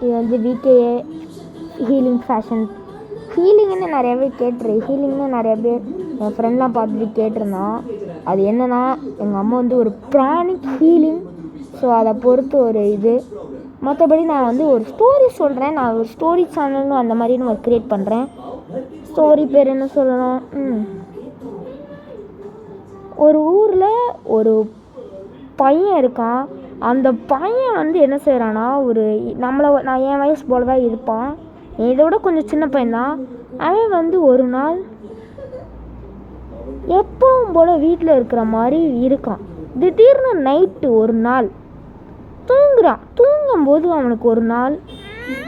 இது வந்து விகேஏ healing fashion. ஹீலிங்னு நிறைய பேர் ஹீலிங்னு நிறைய பேர் என் ஃப்ரெண்ட்லாம் பார்த்துட்டு கேட்டிருந்தான். அது என்னென்னா, எங்கள் அம்மா வந்து ஒரு ப்ராணிக் ஹீலிங். ஸோ அதை பொறுத்து ஒரு இது. மற்றபடி நான் வந்து ஒரு ஸ்டோரி சொல்கிறேன். நான் ஒரு ஸ்டோரி சேனல்னு அந்த மாதிரி நான் க்ரியேட் பண்ணுறேன். ஸ்டோரி பேர் என்ன சொல்லணும்? ஒரு ஊரில் ஒரு பையன் இருக்கான். அந்த பையன் வந்து என்ன செய்கிறான்னா, நான் என் வயசு போல் தான் இருப்பான். இதோட கொஞ்சம் சின்ன பையன்தான். அவன் வந்து ஒரு நாள் எப்பவும் போல் வீட்டில் இருக்கிற மாதிரி இருக்கான். திடீர்னு நைட்டு ஒரு நாள் தூங்கும்போது அவனுக்கு ஒரு நாள்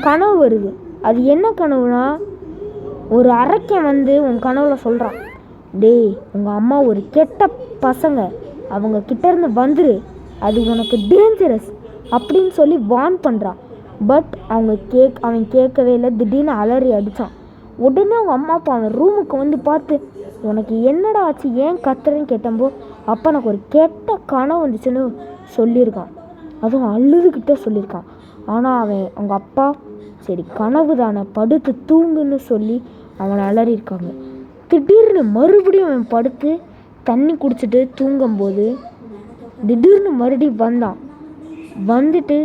கனவு வருது. அது என்ன கனவுனா, ஒரு அரக்கன் வந்து உன் கனவுல சொல்கிறான், டேய் உங்கள் அம்மா ஒரு கெட்ட பசங்க, அவங்க கிட்டேருந்து வந்துரு, அது உனக்கு டேஞ்சரஸ் அப்படின்னு சொல்லி வார்ன் பண்ணுறான். பட் அவன் கேட்கவே இல்லை. திடீர்னு அலறி அடித்தான். உடனே அவங்க அம்மா அப்பா அவன் ரூமுக்கு வந்து பார்த்து, உனக்கு என்னடா ஆச்சு, ஏன் கத்துறேன்னு கேட்டப்போ, அப்போ எனக்கு ஒரு கெட்ட கனவு வந்துச்சுன்னு சொல்லியிருக்கான். அதுவும் அழுதுகிட்டே சொல்லியிருக்கான். ஆனால் அவங்க அப்பா சரி கனவு தானே, படுத்து தூங்குன்னு சொல்லி அவனை அலறியிருக்காங்க. திடீர்னு மறுபடியும் அவன் படுத்து தண்ணி குடிச்சிட்டு தூங்கும்போது திடீர்னு மறுபடியும் வந்துட்டு,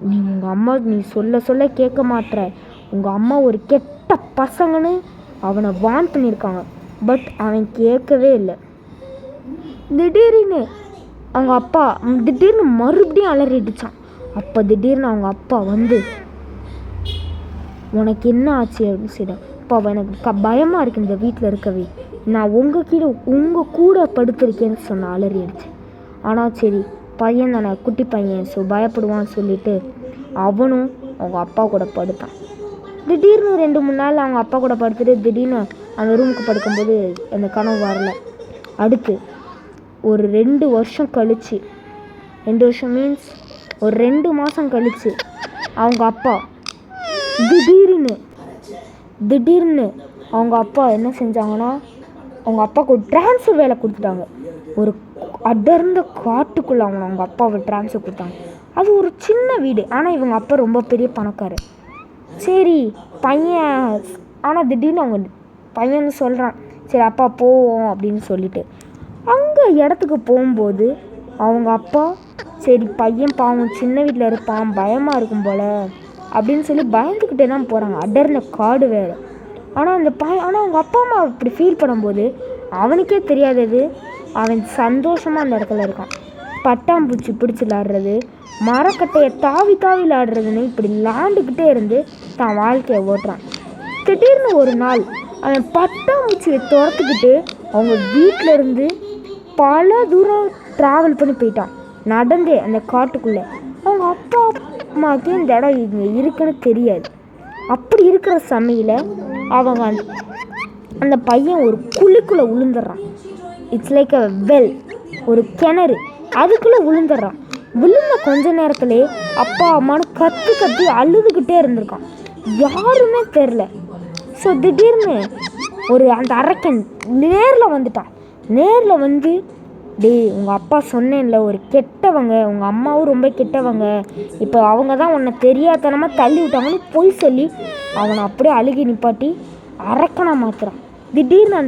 உங்கள் அம்மா நீ சொல்ல கேட்க மாட்டேற, உங்கள் அம்மா ஒரு கெட்ட பசங்கன்னு அவனை வார்ன் பண்ணியிருக்காங்க. பட் அவன் கேட்கவே இல்லை. திடீர்னு அவங்க அப்பா மறுபடியும் அலறிடுச்சான். அப்போ திடீர்னு அவங்க அப்பா வந்து, உனக்கு என்ன ஆச்சு அப்படின்னு சொல்லிட்டான். அப்பா எனக்கு பயமாக இருக்குது இந்த வீட்டில் இருக்கவே, நான் உங்கள் கூட படுத்திருக்கேன்னு சொன்ன அலறிடுச்சு. ஆனால் சரி பையன் தானே, குட்டி பையன், ஸோ பயப்படுவான்னு சொல்லிட்டு அவனும் அவங்க அப்பா கூட படுத்தான். திடீர்னு 2-3 நாள் அவங்க அப்பா கூட படுத்துட்டு திடீர்னு அந்த ரூமுக்கு படுக்கும்போது அந்த கனவு வரல. அடுத்து ஒரு 2 வருஷம் கழிச்சு, 2 வருஷம் மீன்ஸ் ஒரு 2 மாதம் கழிச்சு அவங்க அப்பா திடீர்னு அவங்க அப்பா என்ன செஞ்சாங்கன்னா, அவங்க அப்பாவுக்கு ஒரு ட்ரான்ஸ்ஃபர் வேலை கொடுத்துட்டாங்க. ஒரு அடர்ந்த காட்டுக்குள்ளே அவங்க அப்பாவை ட்ரான்ஸ்ஃபர் கொடுத்தாங்க. அது ஒரு சின்ன வீடு. ஆனால் இவங்க அப்பா ரொம்ப பெரிய பணக்காரர். சரி பையன், ஆனால் திடீர்னு அவங்க பையன் சொல்கிறான், சரி அப்பா போவோம் அப்படின்னு சொல்லிட்டு அங்கே இடத்துக்கு போகும்போது அவங்க அப்பா சரி பையன் பாவம் சின்ன வீட்டில் இருப்பான், பயமாக இருக்கும் போல் அப்படின்னு சொல்லி பயந்துக்கிட்டே தான் போகிறாங்க. அடர்ந்த காடு வேறு. ஆனால் அவங்க அப்பா அம்மா இப்படி ஃபீல் பண்ணும்போது அவனுக்கே தெரியாதது, அவன் சந்தோஷமாக அந்த இடத்துல இருக்கான். பட்டாம்பூச்சி பிடிச்சி விளாடுறது, மரக்கட்டையை தாவி விளாடுறதுன்னு இப்படி விளாண்டுக்கிட்டே இருந்து தான் வாழ்க்கையை ஓட்டுறான். திடீர்னு ஒரு நாள் அவன் பட்டாம்பூச்சியை துரத்துக்கிட்டு அவங்க வீட்டில் இருந்து பல தூரம் ட்ராவல் பண்ணி போயிட்டான், நடந்தே அந்த காட்டுக்குள்ளே. அவங்க அப்பா அம்மாவுக்கு இந்த இடம் இங்கே இருக்குன்னு தெரியாது. அப்படி இருக்கிற சமையல அவங்க அந்த பையன் ஒரு குழிக்குள்ளே விழுந்துடுறான். இட்ஸ் லைக் அ வெல், ஒரு கிணறு, அதுக்குள்ளே விழுந்துடுறான். விழுந்த கொஞ்ச நேரத்துலேயே அப்பா அம்மானு கத்தி அழுதுகிட்டே இருந்திருக்கான். யாருமே தெரில. ஸோ திடீர்னு அந்த அரக்கன் நேரில் வந்துட்டான். நேரில் வந்து, டேய் உங்கள் அப்பா சொன்னேன்ல ஒரு கெட்டவங்க, உங்கள் அம்மாவும் ரொம்ப கெட்டவங்க, இப்போ அவங்க தான் உன்னை தெரியாதனமாக தள்ளி விட்டாங்கன்னு பொய் சொல்லி அவனை அப்படியே அழுகி நிப்பாட்டி அரக்கனாக மாற்றுறான். திடீர்னு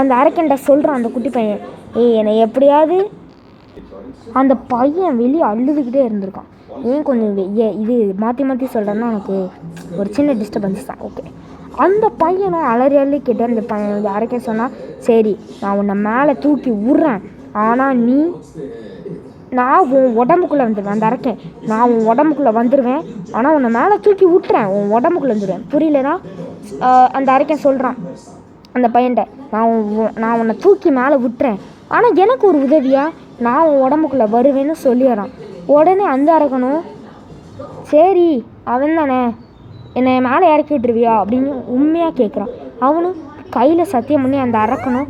அந்த அரக்கன்ட்ட சொல்கிறான் அந்த குட்டி பையன், என்னை எப்படியாவது, அந்த பையன் வெளியே அழுதுகிட்டே இருந்திருக்கான். ஏன் கொஞ்சம் இது மாற்றி சொல்கிறேன்னா எனக்கு ஒரு சின்ன டிஸ்டர்பன்ஸ் தான். ஓகே, அந்த பையனும் அலறி கேட்டு அந்த பையன் அரக்க சொன்னால், சரி நான் உன்னை மேலே தூக்கி விட்றேன், ஆனால் நான் உன் உடம்புக்குள்ளே வந்துடுவேன். அந்த அரக்கன், நான் உன் உடம்புக்குள்ளே வந்துடுவேன், ஆனால் உன்னை மேலே தூக்கி விட்டுறேன், உன் உடம்புக்குள்ளே வந்துடுவேன். புரியலனா அந்த அரக்கன் சொல்கிறான் அந்த பையன்கிட்ட, நான் உன்னை தூக்கி மேலே விட்டுறேன், ஆனால் எனக்கு ஒரு உதவியா நான் உன் உடம்புக்குள்ளே வருவேன்னு சொல்லிடுறான். உடனே அந்த அரக்கனும், சரி அவன் தானே, என்னை மேலே இறக்கி விட்டுருவியா அப்படின்னு உண்மையாக கேட்குறான். அவனும் கையில் சத்தியம் பண்ணி அந்த அரக்கனும்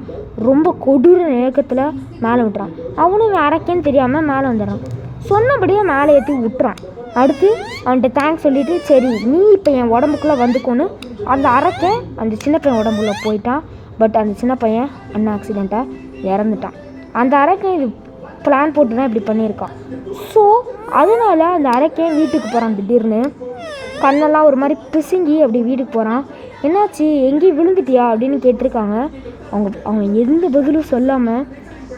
ரொம்ப கொடூர நேக்கத்தில் மேலே விட்டுறான். அவனும் அரக்கன்னு தெரியாமல் மேலே வந்துடுறான். சொன்னபடியே மேலே ஏற்றி விட்டுறான். அடுத்து அவன்கிட்ட தேங்க்ஸ் சொல்லிவிட்டு, சரி நீ இப்போ என் உடம்புக்குள்ளே வந்துக்கோன்னு அந்த அரக்கன் அந்த சின்ன பையன் உடம்புக்குள்ளே போயிட்டான். பட் அந்த சின்ன பையன் ஆக்சிடெண்ட்டாக இறந்துட்டான். அந்த அரக்கன் இது பிளான் போட்டு தான் இப்படி பண்ணியிருக்கான். ஸோ அதனால் அந்த அரக்கன் வீட்டுக்கு போகிறான். திடீர்னு கண்ணெல்லாம் ஒரு மாதிரி பிசுங்கி அப்படி வீட்டுக்கு போகிறான். என்னாச்சு, எங்கேயும் விழுந்துட்டியா அப்படின்னு கேட்டிருக்காங்க. அவங்க எந்த பதிலும் சொல்லாமல்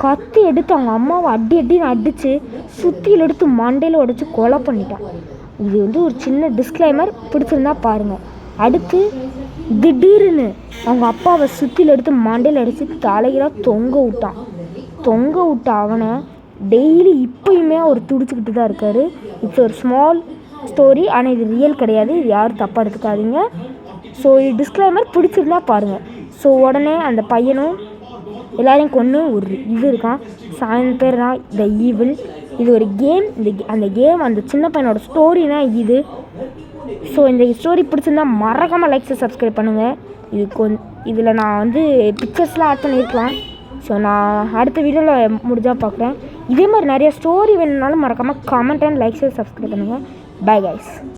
கத்தி எடுத்து அவங்க அம்மாவை அடின்னு அடித்து சுத்தியில் எடுத்து மண்டையில் உடச்சி கொலை பண்ணிட்டான். இது வந்து ஒரு சின்ன டிஸ்க்ளைமர், பிடிச்சிருந்தா பாருங்கள். அடுத்து திடீர்னு அவங்க அப்பாவை சுத்தியில் எடுத்து மண்டையில் அடித்து தலைகளாக தொங்க விட்ட அவனை டெய்லி இப்போயுமே அவர் துடிச்சிக்கிட்டு தான் இருக்கார். இட்ஸ் ஒரு ஸ்மால் ஸ்டோரி, ஆனால் இது ரியல் கிடையாது, இது யாரும் தப்பாக எடுத்துக்காதீங்க. ஸோ இது டிஸ்க்ளைமர், பிடிச்சிருந்தா பாருங்கள். ஸோ உடனே அந்த பையனும் எல்லாரையும் கொன்று ஒரு இது இருக்கான். சாயன் பேர் தான் த ஈவில். இது ஒரு கேம். அந்த கேம் அந்த சின்ன பையனோட ஸ்டோரி தான் இது. ஸோ இந்த ஸ்டோரி பிடிச்சிருந்தா மறக்காமல் லைக்ஸை சப்ஸ்கிரைப் பண்ணுங்கள். இதில் நான் வந்து பிக்சர்ஸ்லாம் ஆட் பண்ணியிருக்கலாம். ஸோ நான் அடுத்த வீடியோவில் முடிஞ்சால் பார்க்குறேன். இதே மாதிரி நிறைய ஸ்டோரி வேணும்னாலும் மறக்காமல் கமெண்ட் அண்ட் லைக்ஸை சப்ஸ்கிரைப் பண்ணுங்கள். Bye guys.